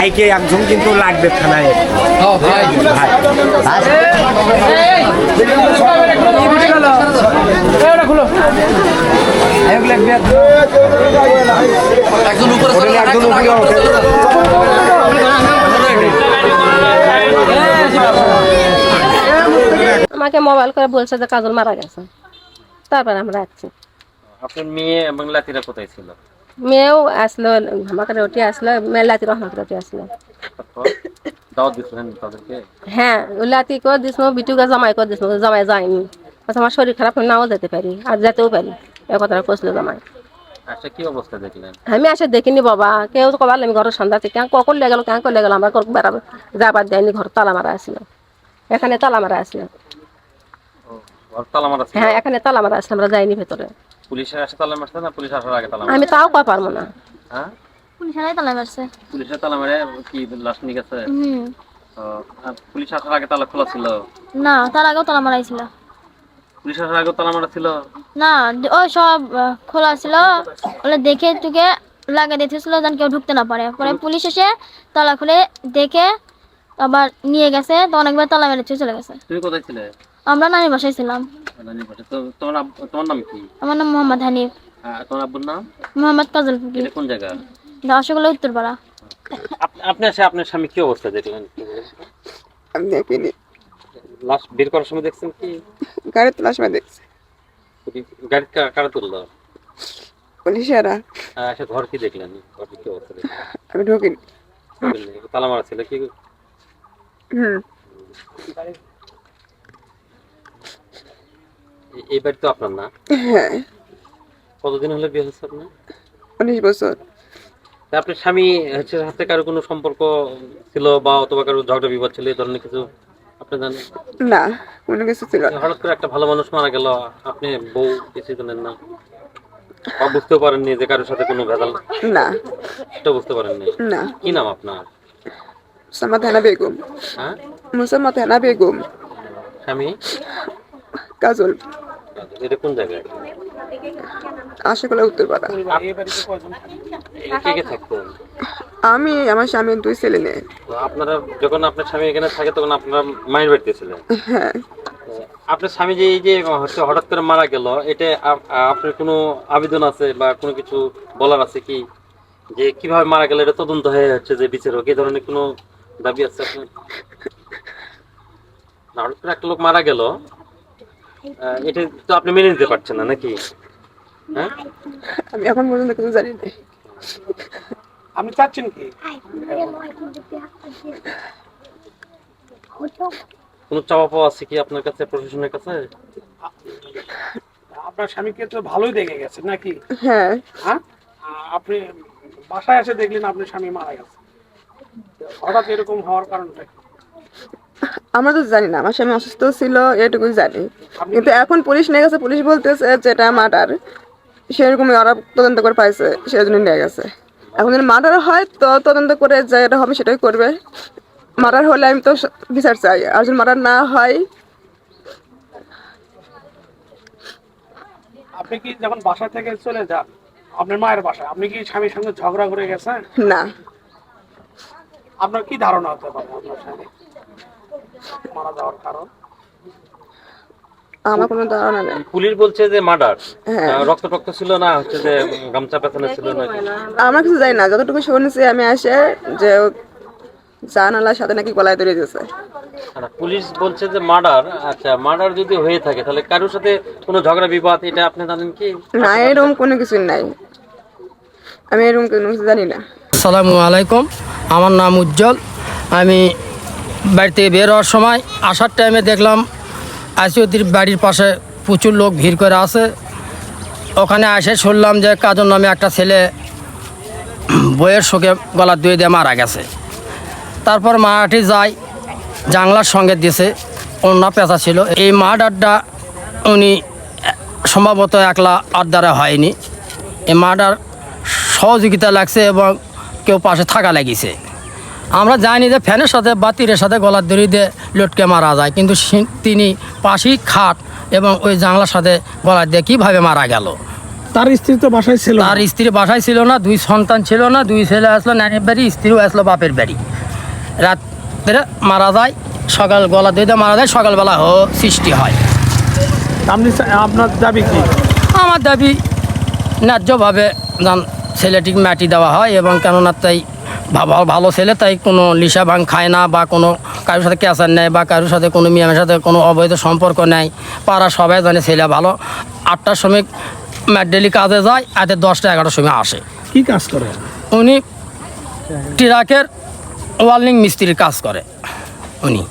ভাইকে একজন কিন্তু লাগবে থানায়। ভাই আমাকে মোবাইল করে বলছে যে কাজল মারা গেছে, তারপর আমরা আসছি। আপনার মেয়ে এবং লাতিরা কোথায় ছিল? মেয়েও আসলো, আমাকে রুটি আসলো, মেয়ে লাতি রহমাকে রুটি আসলো। তারপর দাওয়াত দিচ্ছিলেন তাদেরকে? হ্যাঁ, লাতি করে দিস, বিটুকে জামাই করে দিস, জামাই যায়নি। আচ্ছা, আমার শরীর খারাপ নাও যেতে পারি, আর যেতেও পারি, এ কথাটা কইছিল জামাই। আচ্ছা, কি অবস্থা দেখলেন? আমি আসে দেখিনি বাবা, কেউ তো কবার আমি ঘরের সন্ধ্যা থেকে কখন লেগে গেল, কেন করে গেল, আমরা বেড়াবো যাবার দেয়নি, ঘর তালা মারা আসলো, এখানে তালা মারা আসলো। ঘর তালা মারা ছিল? হ্যাঁ, এখানে তালা মারা আসলো, আমরা যাইনি ভেতরে। পুলিশের আসে তালা মারছে না পুলিশ আসার আগে তালা আমি মারছে? তাও কয় পারবো না। হ্যাঁ, পুলিশেরাই তালা মারছে। পুলিশের তালা মারে কি লাশ নিয়ে গেছে? আর পুলিশ আসার আগে তালা খোলা ছিল? না, তার আগেও তালা মারাইছিল। পুলিশ আসার আগে তালা মারা ছিল? না, ওই সব খোলা ছিল, ওগুলো দেখে টুকে লাগিয়ে দিতেছিল যেন কেউ ঢুকতে না পারে। পরে পুলিশ এসে তালা খুলে দেখে আবার নিয়ে গেছে, তখন একবার তালা মেরে চলে গেছে। তুমি কোথায় ছিলে? আমরা নানির বাসায় ছিলাম। নানির বাসায়। তো তোমার নাম কি? আমার নাম মোহাম্মদ হানিফ। তোমার আব্বুর নাম? মোহাম্মদ কাজল ফুকি। এটা কোন জায়গা? আশুগোলা উত্তরপাড়া। আপনি এসে আপনার স্বামী কি অবস্থা দেখলেন? আমি দেখিনি, লাশ বের করার সময় দেখছেন কি? গাড়ি তোলার সময় দেখছি গাড়ি কারা তুললো? পুলিশেরা। আচ্ছা, ঘর কি দেখলেন? ঘর কি অবস্থা দেখলেন? আমি ঢুকিনি। তালা মারা ছিল কি? এই বাড়ি তো আপনার না? হ্যাঁ, কতদিন হলে বিয়ে হচ্ছে আপনার? 19 বছর। তা আপনার স্বামী হচ্ছে হাতে কারো কোনো সম্পর্ক ছিল বা অথবা কারো ঝগড়া বিবাদ ছিল এই ধরনের কিছু আপনি জানেন? না, কোনো কিছু ছিল না। হঠাৎ করে একটা ভালো মানুষ মারা গেল, আপনি বউ কিছু জানেন না বা বুঝতেও পারেননি যে কারোর সাথে কোনো ভেজাল? না, সেটা বুঝতে পারেননি? না। কি নাম আপনার? মুসাম্মদ হেনা বেগম। হ্যাঁ, মুসাম্মদ হেনা বেগম। স্বামী? কাজল। এটা কোন জায়গায়? আশুগোলা উত্তরপাড়া। কে কে থাকতেন? আমি, আমার স্বামী, 2 ছেলে মেয়ে। তো আপনারা যখন আপনার স্বামী এখানে থাকে তখন আপনারা মায়ের বাড়িতে ছিলেন? হ্যাঁ। আপনার স্বামী যে এই যে হচ্ছে হঠাৎ করে মারা গেল, এটা আপনার কোনো আবেদন আছে বা কোনো কিছু বলার আছে কি যে কিভাবে মারা গেল এটা তদন্ত হয়ে যাচ্ছে যে বিচার হোক, এই ধরনের কোনো দাবি আছে আপনার? না, হঠাৎ করে একটা লোক মারা গেল, এটা তো আপনি মেনে নিতে পারছেন না নাকি? হ্যাঁ, আমি এখন পর্যন্ত কিছু জানি না। আপনি চাচ্ছেন কি? কোনো চাওয়া পাওয়া আছে কি আপনার কাছে, প্রশাসনের কাছে? আপনার স্বামীকে তো ভালোই দেখে গেছে নাকি? হ্যাঁ। হ্যাঁ, আপনি বাসায় এসে দেখলেন আপনার স্বামী মারা গেছে, হঠাৎ এরকম হওয়ার কারণটা কি? আমরা তো জানি না, আমার স্বামী অসুস্থ ছিল এটুকুই জানি। কিন্তু এখন পুলিশ নিয়ে গেছে, পুলিশ বলতেছে যেটা মার্ডার, সেরকমই ওরা তদন্ত করে পাইছে, সেজন্য নিয়ে গেছে। এখন যদি মার্ডার হয় তো তদন্ত করে যা এটা হবে সেটাই করবে। মার্ডার হলে আমি তো বিচার চাই, আর যদি মার্ডার না হয়। আপনি কি যখন বাসা থেকে চলে যান আপনার মায়ের বাসায়, আপনি কি স্বামীর সঙ্গে ঝগড়া করে গেছেন? না। আপনার কি ধারণা হতে পারে আপনার স্বামী মারা যাওয়ার কারণ? আমার কোনো ধারণা নেই। পুলিশ বলছে যে মার্ডার। হ্যাঁ। রক্ত টক্ত ছিল না, হচ্ছে যে গামছা পেছনে ছিল নাকি? আমার কিছু জানি না, যতটুকু শুনেছি আমি আসে যে জানালার সাথে নাকি গলায় ধরে দিয়েছে। পুলিশ বলছে যে মার্ডার। আচ্ছা, মার্ডার যদি হয়ে থাকে তাহলে কারোর সাথে কোনো ঝগড়া বিবাদ এটা আপনি জানেন কি? না, এরকম কোনো কিছু নাই, আমি এরকম কোনো কিছু জানি না। আসসালামু আলাইকুম, আমার নাম উজ্জ্বল। আমি বাড়ি থেকে বের হওয়ার সময় আসার টাইমে দেখলাম আসিওদের বাড়ির পাশে প্রচুর লোক ভিড় করে আছে। ওখানে এসে শুনলাম যে কাজল নামে একটা ছেলে বইয়ের শোকে গলা ধুয়ে দিয়ে মারা গেছে। তারপর মাটি যায়, জাংলার সঙ্গে দিয়েছে, অন্য পেঁচা ছিল। এই মার্ডারটা উনি সম্ভবত একলা আড্ডারে হয়নি, এই মার্ডার সহযোগিতা লাগছে এবং কেউ পাশে থাকা লাগিছে। আমরা জানি যে ফ্যানের সাথে বা তীরের সাথে গলার দড়ি দিয়ে লটকে মারা যায়, কিন্তু তিনি পাশেই খাট এবং ওই জানলার সাথে গলা দিয়ে কীভাবে মারা গেল তার স্ত্রী তো বাসায় ছিল না। তার স্ত্রী বাসায় ছিল না, 2 সন্তান ছিল না, 2 ছেলে আসলো নানির বাড়ি, স্ত্রীও আসলো বাপের বাড়ি। রাত্রে মারা যায়, সকাল গলা দিয়ে মারা যায়, সকালবেলা সৃষ্টি হয়। আপনার দাবি কি? আমার দাবি ন্যায্যভাবে ছেলেটিকে মাটি দেওয়া হয়, এবং কেননা তাই ভালো ছেলে, তাই কোনো লিসা ভাঙ খায় না, বা কোনো কারোর সাথে ক্যাসার নেয়, বা কারোর সাথে কোনো মেয়ের সাথে কোনো অবৈধ সম্পর্ক নেয়। পাড়া সবাই জানে ছেলে ভালো। 8টার সময় ডেলি কাজে যায়, রাতে 10টা 11টার সময় আসে। কি কাজ করে? উনি ট্রাকের ওয়ার্লিং মিস্ত্রির কাজ করে উনি।